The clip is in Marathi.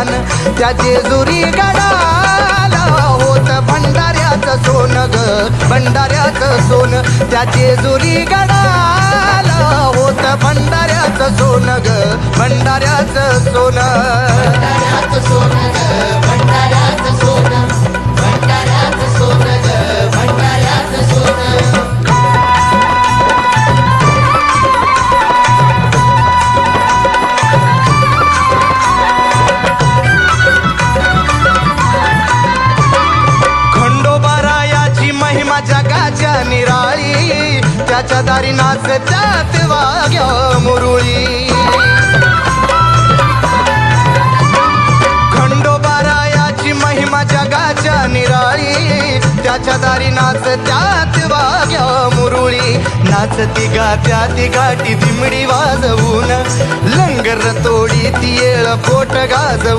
मान त्या जेजुरी गडाला होत भंडाऱ्याचं सोन ग भंडाऱ्याचं सोन त्या जेजुरी गडाला होत भंडाऱ्याचं सोन ग भंडाऱ्याचं सोन भंडाऱ्याचं सोन ग भंडाऱ्याचं सोन भंडाऱ्याचं सोन ग भंडाऱ्याचं सोन महिमा जगाच्या निराळी त्याच्या दारी नाचत्यात वाघ्या मुरुळी खंडोबारायाची महिमा जगाच्या निराळी त्याच्या दारी नाचत्यात वाघ्या मुरुळी नाचती गात्या ती गाठी दिमडी वाजवून लंगर तोडी ती येळ पोट गाजवून